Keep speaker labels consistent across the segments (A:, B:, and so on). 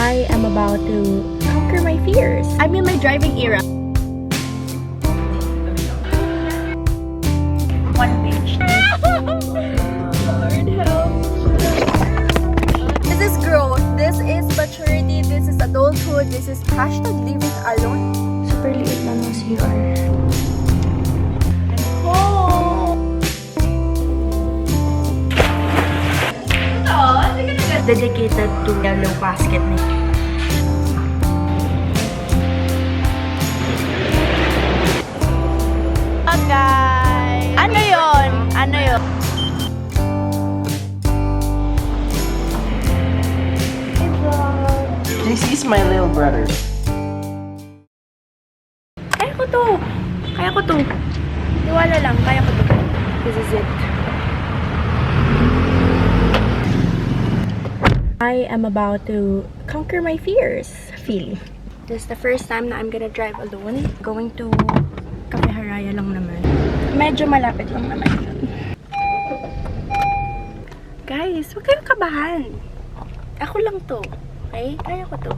A: I am about to conquer my fears. I'm in my driving era. One page. Lord help. This is growth. This is maturity. This is adulthood. This is hashtag living alone. Super liit na ng CR. Dedicated to yellow basket na. Okay. Ano yon? Ano yon?
B: JC is my little brother.
A: Kaya ko to. Kaya ko to. Iwala lang. Kaya ko to. This is it. I am about to conquer my fears. Feeling. This is the first time na I'm gonna drive alone. Going to Cafe Haraya lang naman. Medyo malapit lang naman yun. Guys, huwag kayong kabahan. Ako lang to. Okay? Kaya ko to.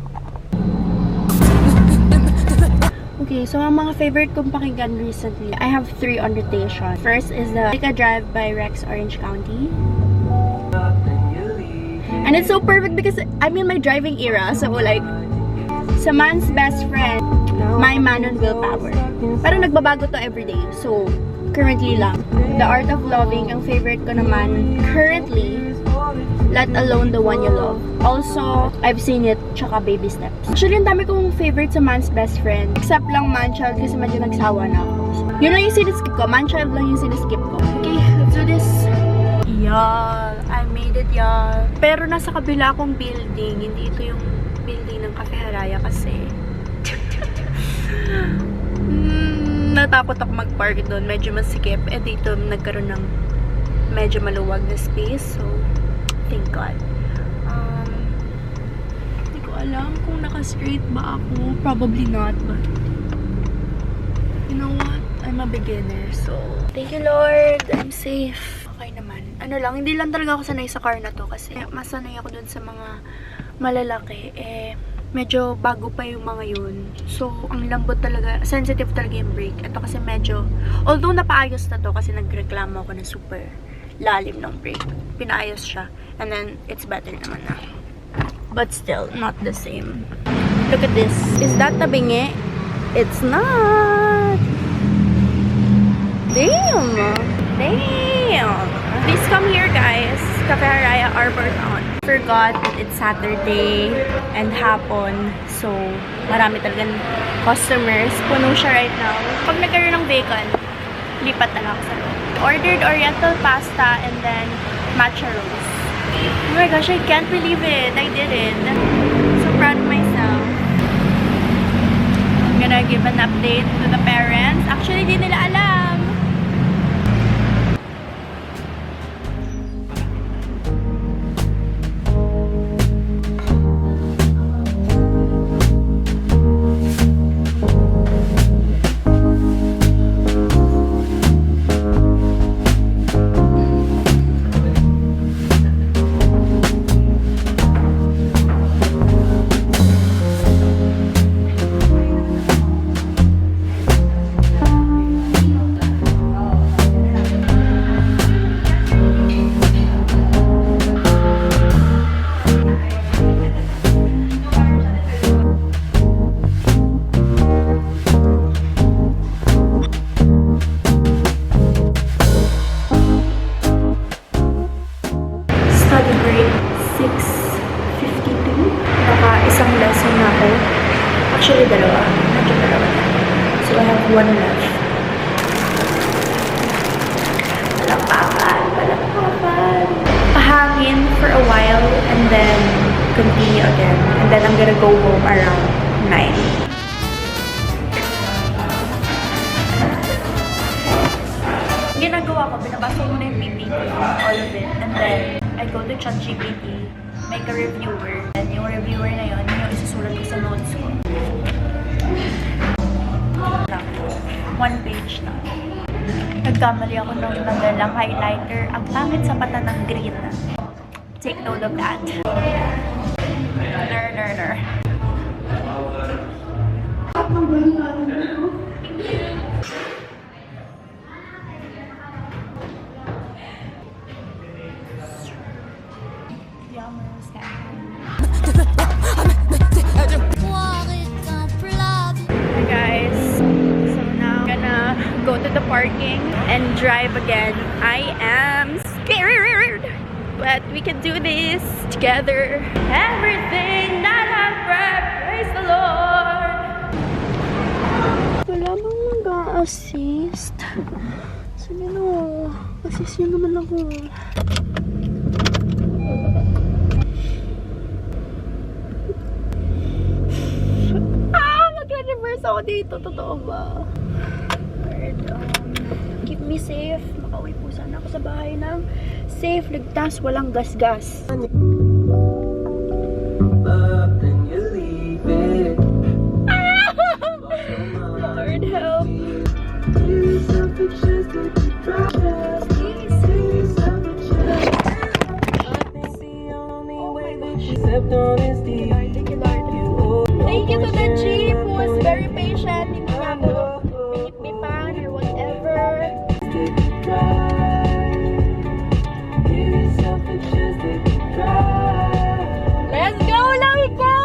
A: Okay, so ang mga favorite kong pakinggan recently, I have 3 on rotation. First is the Take a Drive by Rex Orange County. And it's so perfect because I'm in my driving era. So like, sa man's best friend, my man on willpower. Pero nagbabago to everyday. So, currently lang. The Art of Loving, ang favorite ko naman currently, Let Alone the One You Love. Also, I've Seen It, tsaka Baby Steps. Actually, ang dami kong favorite sa man's best friend. Except lang Manchild kasi medyo nagsawa na ako. Yun lang yung siniskip ko. Manchild lang yung siniskip ko. Okay, let's do this. Y'all, I made it, y'all. Pero nasa kabila akong building. Hindi ito yung building ng Cafe Haraya kasi natakot ako mag-park doon. Medyo masikip. Eh dito nagkaroon ng medyo maluwag na space. So, thank God. Hindi ko alam kung naka-straight ba ako. Probably not, but you know what? I'm a beginner. So, thank you, Lord. I'm safe. Okay naman. Ano lang, hindi lang talaga ako sanay sa car na to kasi masanay ako dun sa mga malalaki. Eh, medyo bago pa yung mga yun. So, ang lambot talaga, sensitive talaga yung brake. Ito kasi medyo, although napaayos na to kasi nagreklamo ako na super lalim ng brake. Pinaayos siya. And then, it's better naman na. But still, not the same. Look at this. Is that tabingi? It's not. Damn. Damn. Please come here, guys. Cafe Haraya Arbor Town. Forgot that it's Saturday and hapon. So, marami talagang customers. Puno siya right now. Pag nagkaroon ng vacant, lipat na lang ako sa loob. Ordered Oriental pasta and then matcha rolls. Oh my gosh, I can't believe it. I did it. So proud of myself. I'm gonna give an update to the parents. Actually, di nila alam. Study break, 6:52. Naka isang lesson na ako. Actually, dalawa. Medyo dalawa na. So, I have 1 left. Palakpakan, palakpakan. Pahangin for a while and then continue again. And then I'm gonna go home around 9. Ginagawa ko, binabasa ko muna yung PPT, all of it. And then, I go to ChatGPT, make a reviewer. And yung reviewer na yun, yung isusulat ko sa notes ko. 1 page na. Nagkamali ako ng nadalang highlighter. Ang pangit sa mata ng green. Take note of that. Ner. Hi guys, so now I'm gonna go to the parking and drive again. I am scared, but we can do this together. Everything that I've breath, praise the Lord. Wala bang mag-a-assist? Sige no, assist nyo naman ako. Mag-reverse ako dito. Totoo ba? Lord, keep me safe. Makauwi po sana ako sa bahay ng safe, ligtas, walang gas-gas. Lord, help. Thank you to the Jeep who was very patient. Hindi nga ako pinip-pipan or whatever. Let's go, Lamika!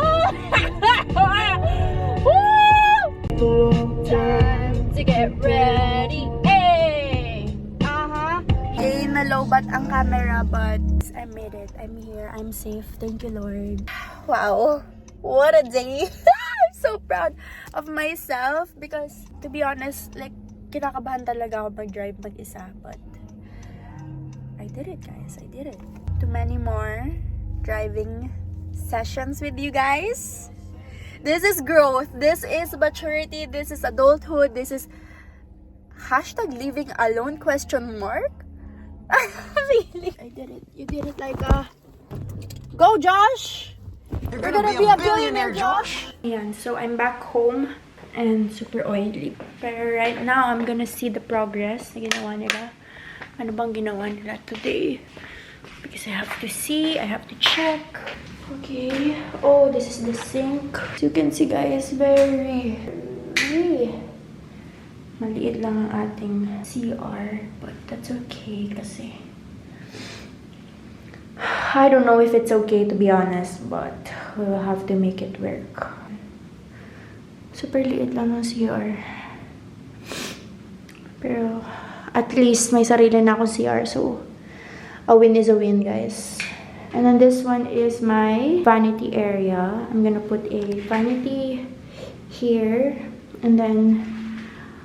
A: Woo! Time to get ready. Hey! Okay, nalobat ang camera but I made it. I'm here. I'm safe. Thank you, Lord. Wow. What a day! I'm so proud of myself because, to be honest, like, kinakabahan talaga ako mag-drive mag-isa. But, I did it, guys. I did it. Too many more driving sessions with you guys. This is growth. This is maturity. This is adulthood. This is #living alone ? Really? I did it. You did it like Go, Josh! You're gonna be a billionaire, Josh! Ayan, so I'm back home and super oily. Pero right now, I'm gonna see the progress na ginawa nila. Ano bang ginawa nila today? Because I have to see, I have to check. Okay. Oh, this is the sink. As you can see, guys, very maliit lang ang ating CR. But that's okay kasi I don't know if it's okay, to be honest, but we'll have to make it work. Super liit lang ng CR. Pero at least may sarili na akong CR, so a win is a win, guys. And then this one is my vanity area. I'm gonna put a vanity here and then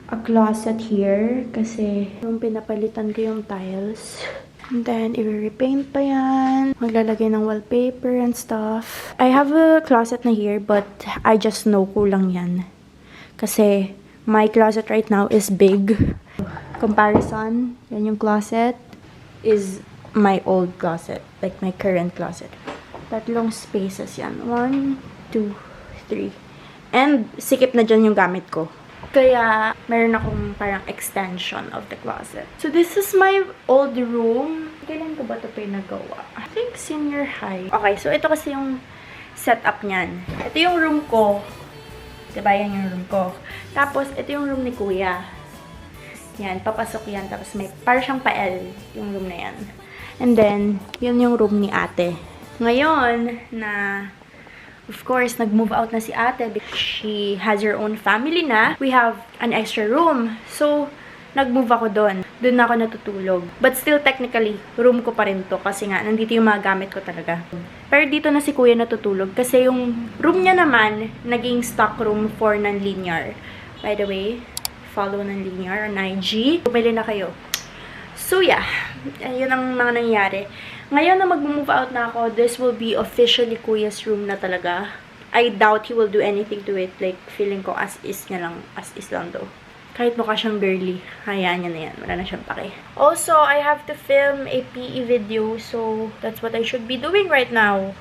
A: a closet here kasi yung pinapalitan ko yung tiles. And then, i-repaint pa yan. Maglalagay ng wallpaper and stuff. I have a closet na here, but I just know kulang yan. Kasi, my closet right now is big. Comparison, yan yung closet, is my old closet. Like, my current closet. Tatlong spaces yan. 1, 2, 3. And, sikip na dyan yung gamit ko. Kaya, meron akong parang extension of the closet. So, this is my old room. Kailan ko ba ito pinagawa? I think senior high. Okay, so ito kasi yung setup niyan. Ito yung room ko. Diba, yan yung room ko. Tapos, ito yung room ni Kuya. Yan, papasok yan. Tapos, may parang siyang pa-L yung room na yan. And then, yun yung room ni ate. Ngayon, na of course, nag-move out na si ate because she has her own family na. We have an extra room. So, nag-move ako doon. Doon na ako natutulog. But still, technically, room ko pa rin to kasi nga, nandito yung mga gamit ko talaga. Pero dito na si Kuya natutulog kasi yung room niya naman, naging stock room for non-linear. By the way, follow non-linear on IG. Pumili na kayo. So, yeah. Yun ang mga nangyari. Ngayon na mag-move out na ako, this will be officially Kuya's room na talaga. I doubt he will do anything to it. Like, feeling ko as is niya lang. As is lang daw. Kahit mukha siyang girly. Hayaan niya na yan. Wala na siyang pake. Also, I have to film a PE video. So, that's what I should be doing right now.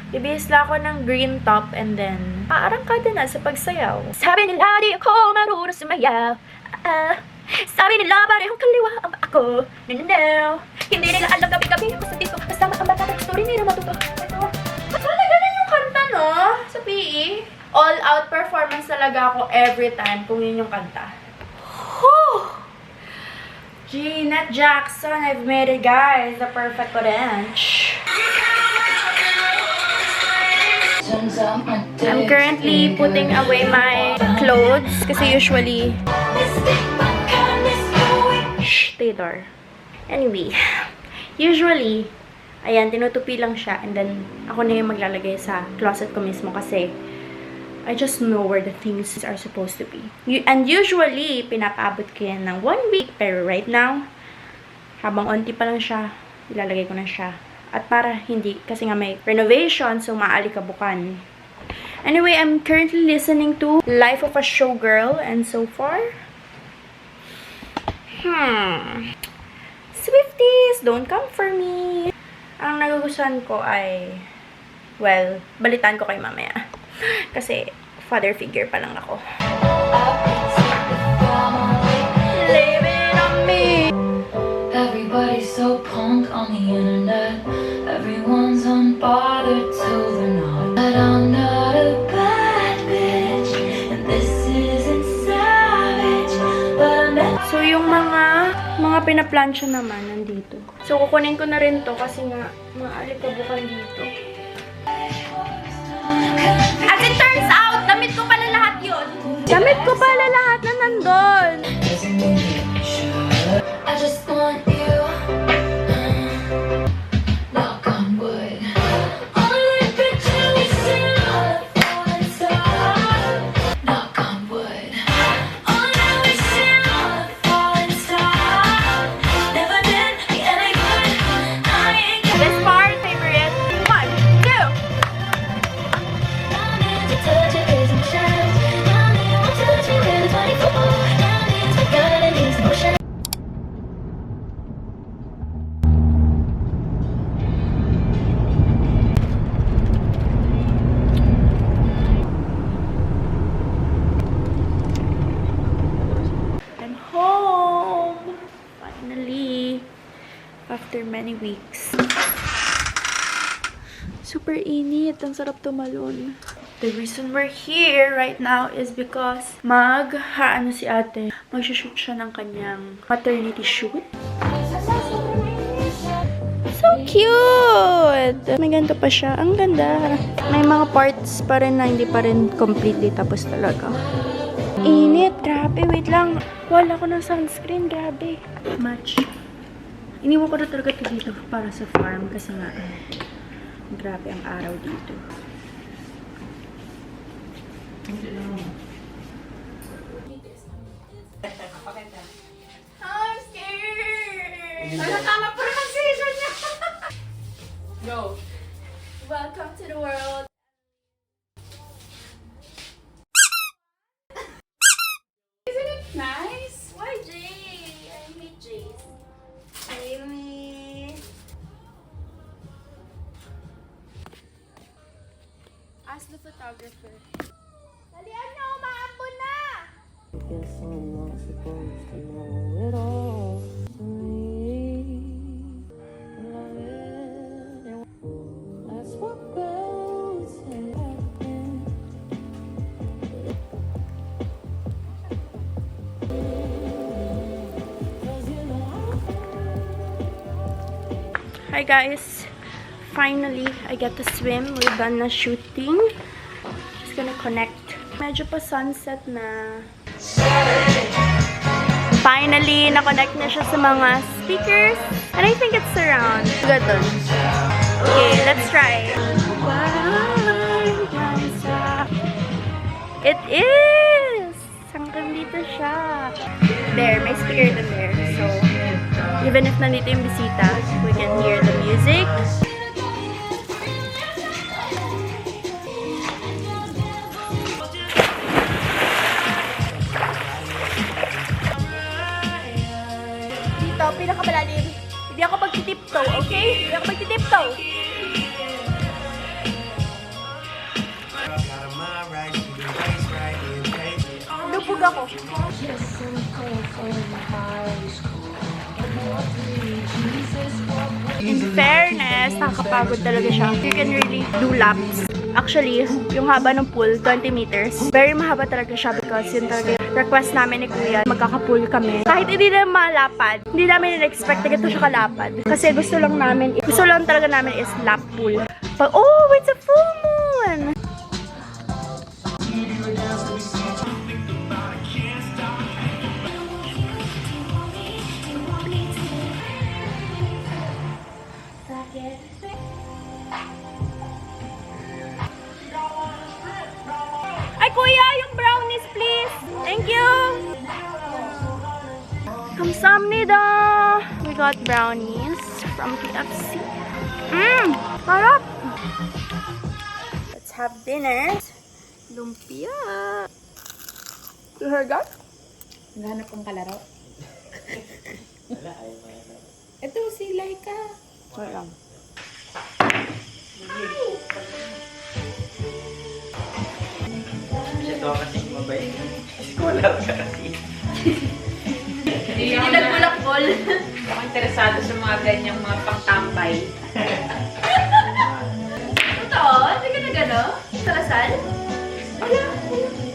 A: Bibihis lang ako ng green top and then aarangkada na sa pagsayaw. Sabi nila di ako marunong sumayaw. Sabi nila parehong kaliwa ang ako. No. Hindi nila alam gabi-gabi ako sa dito. Kasama ang bata ng story nila matuto. Ito. Talaga na yung kanta, no? Sa PE. all-out performance talaga ako every time kung yun yung kanta. Whew! Janet Jackson, I've made it, guys. The perfect orange. I'm currently putting away my clothes kasi usually... Shh, Taylor. Anyway, usually, ayan, tinutupi lang siya and then ako na yung maglalagay sa closet ko mismo kasi I just know where the things are supposed to be. And usually, pinapaabot ko yan ng 1 week. Pero right now, habang onti pa lang siya, ilalagay ko na siya. At para hindi, kasi nga may renovation, so maalikabukan. Anyway, I'm currently listening to Life of a Showgirl. And so far, Swifties, don't come for me. Ang nagugustuhan ko ay, well, balitaan ko kay mamaya. Kasi, father figure pa lang ako. Leave it on me.
C: Everybody's so punk on the internet. Everyone's unbothered till they're not. But I'm not a bad bitch, and this isn't savage. But I'm
A: So, yung mga pinaplansya naman nandito. So, kukunin ko na rin to kasi nga, maalikabukan dito. As it turns out, damit ko pala lahat yun. Damit ko pala lahat na nandun.
C: I just want you. Knock on wood. Only picture we see all the falling stars. Knock on wood. Only we see all the falling stars. Never been any good. I ain't got
A: This part, favorite. 1, 2.
C: to touch it, isn't chance. I need to touch it with a 24. I need to get it, needs motion.
A: I'm home! Finally! After many weeks. Super init. Ang sarap tumalon. The reason we're here right now is because ano si ate, mag-shoot siya ng kanyang maternity shoot. So cute! May ganito pa siya. Ang ganda. May mga parts pa rin na hindi pa rin completely tapos talaga. Init. Grabe. Wait lang. Wala ko ng sunscreen. Grabe. Much. Iniwan ko na talaga ito dito para sa farm kasi nga grabe ang araw dito. I'm scared! Tama pronunciation niya! Go! Welcome to the world! Isn't it nice? Why Jay? I hate Jays. Amy! Ask the photographer. Dalian na! Umaambon na!
D: Guess I'm not supposed to know it all. To me, love it. That's what goes in.
A: Hi guys! Finally, I get to swim. We're done na shooting. Just gonna connect. Medyo pa sunset na. Finally, na-connect na siya sa mga speakers. And I think it's surround. Good dun. Okay, let's try. It is! Hanggang dito siya. There, may speaker din there. So, even if nandito yung bisita, we can hear the music. Dito, pinakamalalim. Hindi ako magtitiptoe, okay? Hindi ako magtitiptoe. Lubog ako. In fairness, nakakapagod talaga siya. You can really do laps. Actually, yung haba ng pool, 20 meters. Very mahaba talaga siya because yun talaga yung request namin ni Kuya. Magkaka-pool kami. Kahit hindi na malapad, hindi namin in-expect na ito siya kalapad. Kasi gusto lang talaga namin is lap pool. But, oh, it's a full moon! Ay, Kuya, yung brownies, please. Thank you. Kamsamnida. We got brownies from KFC. Sarap. Let's have dinner. Lumpia. You heard that?
E: Naghanap kong kalaro. Ito si Laika.
A: Wait lang.
B: Ito kasi mabait. Scholar ka kasi.
A: Hindi nagkulakbol.
E: Ako interesado sa mga ganyang mga pangtambay.
A: Totoo? Hindi ka na gano'n? Sa Lasal? Wala.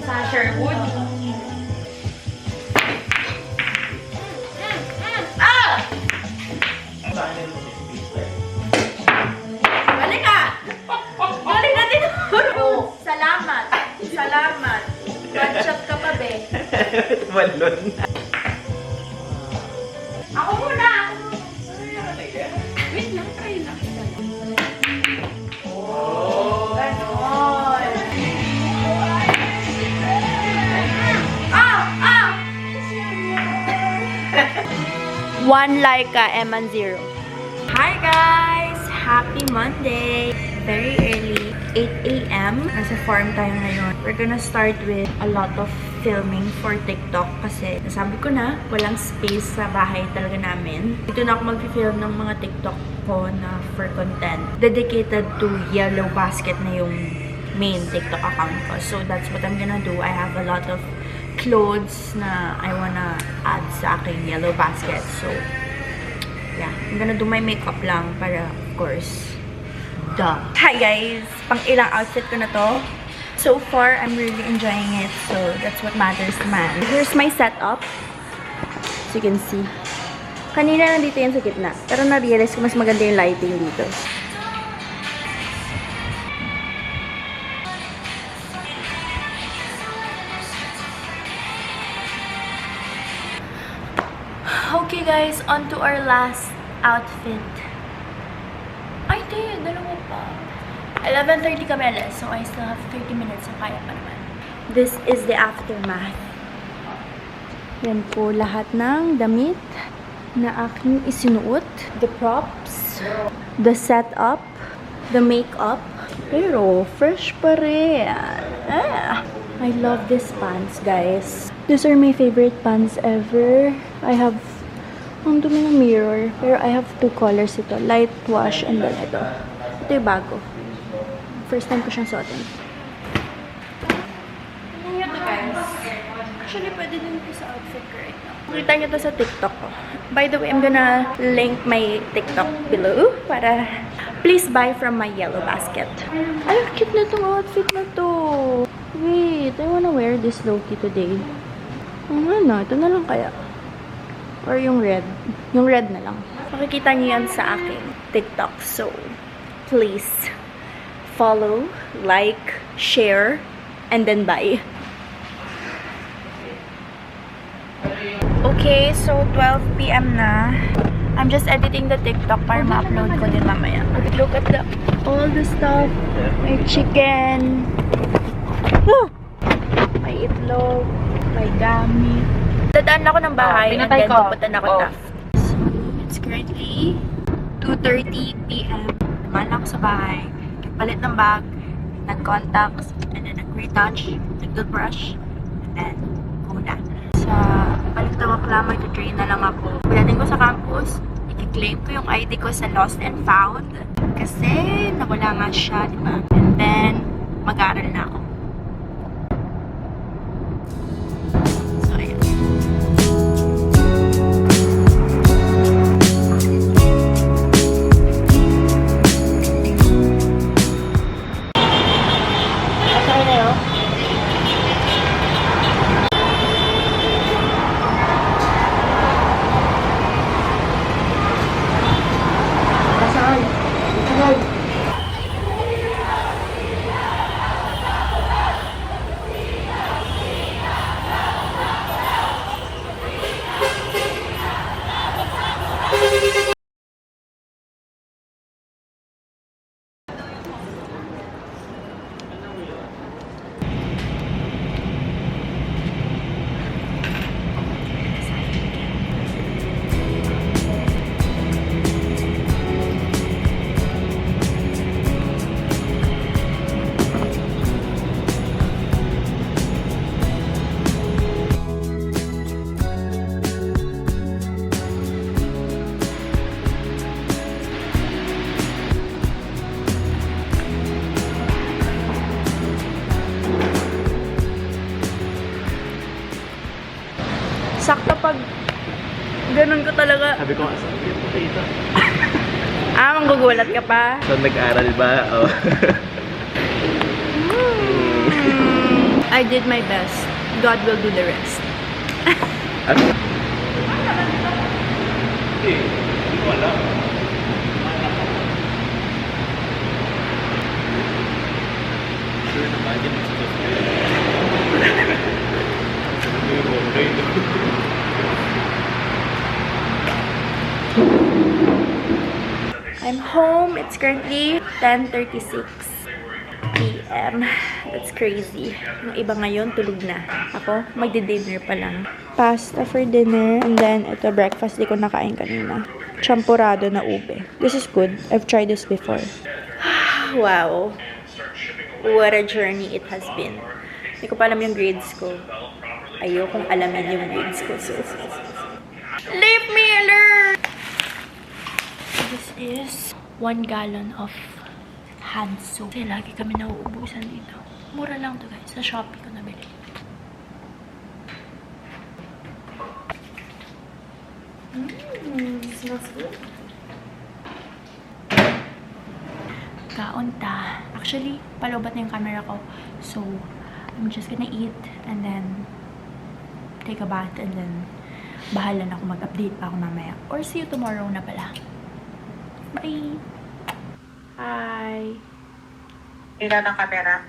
E: Sa Sherwood.
A: Balik ka! Balik na din! Salamat! Salamat! One-shot ka pa, be.
B: Malon.
A: Ako muna!
E: Wait lang, try lang.
A: Ganon! Ah! One Laika, and 0. Hi guys! Happy Monday! Very early, 8 a.m. Nasa farm tayo ngayon. We're gonna start with a lot of filming for TikTok kasi nasabi ko na, walang space sa bahay talaga namin. Dito na ako mag-film ng mga TikTok ko na for content. Dedicated to Yellow Basket na yung main TikTok account ko. So that's what I'm gonna do. I have a lot of clothes na I wanna add sa aking Yellow Basket. So yeah, I'm gonna do my makeup lang para, of course, duh. Hi guys! Pang ilang outfit ko na to. So far, I'm really enjoying it. So that's what matters, man. Here's my setup. So you can see. Kanina nandito yan sa gitna. Pero na-realize ko mas maganda yung lighting dito. Okay guys, on to our last outfit. Ay, di, dalawa pa. 11:30 kami alas, so I still have 30 minutes, so kaya pa naman. This is the aftermath. Yan po lahat ng damit na aking isinuot. The props, the setup, the makeup. Pero, fresh pa rin. I love these pants, guys. These are my favorite pants ever. I have ang dumi ng mirror. Pero I have two colors ito. Light wash and then ito. Ito yung bago. First time ko siyang suotin. Ano ito guys? Actually, pwede din ito sa outfit ko right now. Nakita niyo ito sa TikTok ko. By the way, I'm gonna link my TikTok below para please buy from my Yellow Basket. Ay, cute na itong outfit na to. Wait, I wanna wear this low-key today. Ano, ito na lang kaya. Or yung red. Yung red na lang. Makikita niyo yan sa aking TikTok. So, please follow, like, share, and then buy. Okay, so 12 p.m. na. I'm just editing the TikTok para ma-upload ko din mamaya. Look at all the stuff. May chicken. May itlog. May gamit. Dadaan ako ng bahay and then pupunta na ako Taft. So, it's currently 2:30 p.m. Naman ako sa bahay. Palit ng bag, nag-contacts, and then nag-retouch, nag-toothbrush, and then go na. Sa palit ng akla, mag-train na lang ako. Pagdating ko sa campus, i-claim ko yung ID ko sa Lost and Found. Kasi nawala nga siya, di ba? And then, mag-aaral na ako. So, ayan. Sakay na yun. Sakto pag ganun ko talaga.
B: Sabi ko, asan yung dito?
A: Manggugulat ka pa.
B: So, nag-aral ba? Oh.
A: I did my best. God will do the rest.
B: Ano? Hindi ko alam. Sure naman, hindi mo
A: I'm home. It's currently 10:36 p.m. That's crazy. Yung iba ngayon, tulog na. Ako, magdi-dinner pa lang. Pasta for dinner. And then, ito breakfast. Di ko nakain kanina. Champurado na ube. This is good. I've tried this before. Wow. What a journey it has been. Hindi ko pa alam yung grades ko. Ayokong alamin yung grades ko. So. Leave me alone! This is 1 gallon of hand soap. Kasi lagi kami nauubusan dito. Mura lang to guys. Sa Shopee ko nabili. Smells good. Kaunta. Actually, palobat na yung camera ko. So, I'm just gonna eat and then take a bath and then bahala na ako mag-update pa ako mamaya. Or see you tomorrow na pala. Bye! Hi!
F: Ila ng camera.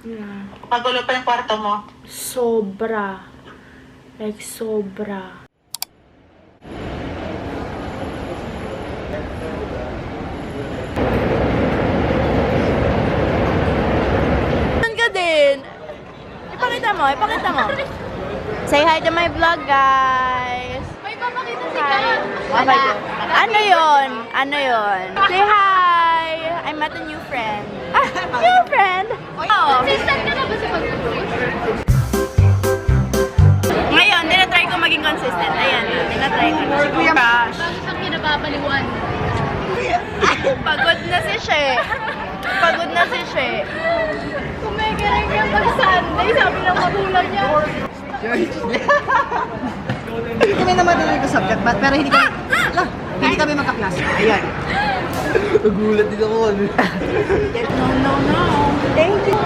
A: Yeah.
F: Magulo pa yung kwarto mo.
A: Sobra. Like, sobra. Saan ka din? Ipakita mo, ipakita mo. Say hi to my vlog, guys.
E: May papakita si
A: Hi.
E: Kat.
A: Okay, go. Ano yon? Ano yon? Say hi! I met a new friend. New friend? Oh.
E: Consistent ka na ba sa pag-post?
A: Ngayon, tinatry ko maging consistent. Ayan, tinatry ko. Gosh.
E: Bago siyang kinababaliwan.
A: Pagod na si She. Pagod na si She.
E: Kumikiring ka pag Sunday, sabi ng magulang niya.
F: Kami naman talaga sa subject, pero hindi kami, hindi kami magkaklase. Ayan.
B: Nagulat din ako.
A: No. Thank you.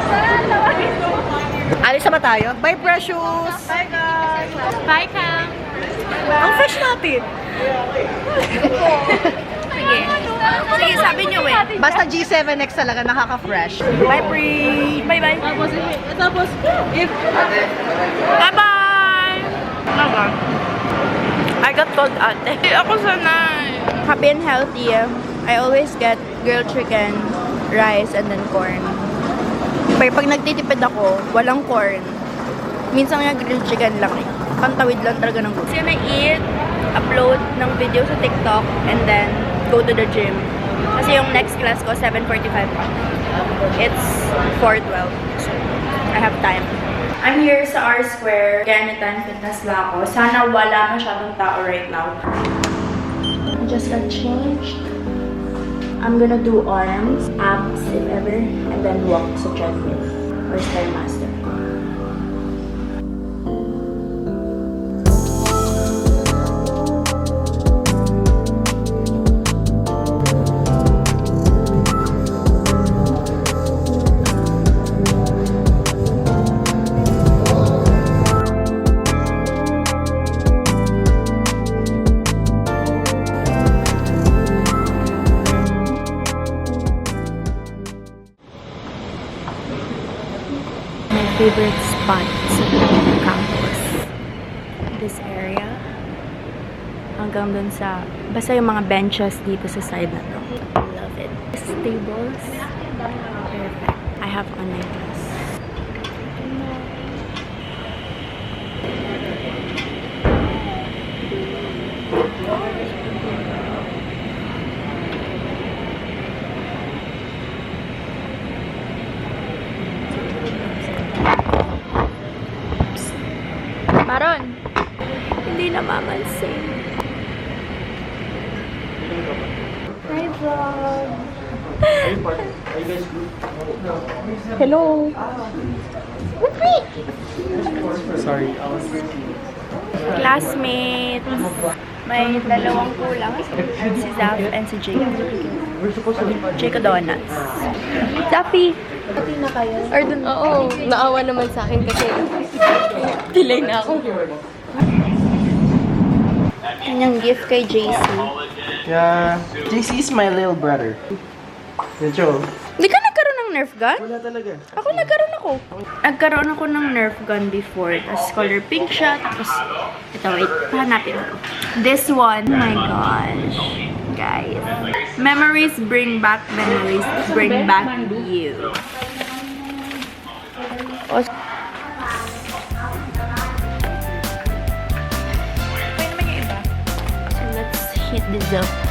F: Alis na ba tayo? Bye, Precious!
A: Bye, guys.
E: Bye, Cam.
F: Ang fresh natin!
A: Sige. Sige, sabi niyo eh.
F: Basta G7X talaga, nakaka-fresh. Bye, Pre!
A: Bye-bye.
F: Tapos, if...
A: Bye-bye! Naga. I got told ate. Ako sanay. Happy and healthy. I always get grilled chicken, rice, and then corn. Pero pag nagtitipid ako, walang corn. Minsan nga grilled chicken lang eh. Pantawid lang talaga ng gusto. Kasi eat, upload ng video sa TikTok, and then go to the gym. Kasi yung next class ko, 7:45 pa. It's 4:12. So, I have time. I'm here sa R Square. Ganitan Fitness lang ako. Sana wala masyadong tao right now. I just got changed. I'm gonna do arms, abs if ever, and then walk sa treadmill or Stairmaster. favorite spot sa campus. This area. Hanggang dun sa, basta yung mga benches dito sa side na to. Love it. These tables. Perfect. I have online class. Maron! Hindi namamansin. Hi, vlog! Hello!
B: Sorry.
A: Classmates! May dalawang kulang. Si Zaf and si Jake. Jake Donuts. Zaffy!
E: na kayo?
A: Or dun,
E: Oo, naawa naman sa akin kasi delay na ako.
A: kanyang gift kay JC.
B: Yeah, JC is my little brother. Medyo.
A: Hindi ka nagkaroon ng Nerf gun?
B: Wala talaga.
A: Ako nagkaroon ako. Nagkaroon ako ng Nerf gun before. Tapos color pink siya. Tapos, ito, wait. Hanapin ko. This one, oh my gosh. Guys. Memories bring back you. Oh, pwede naman yung iba. So, let's hit this up.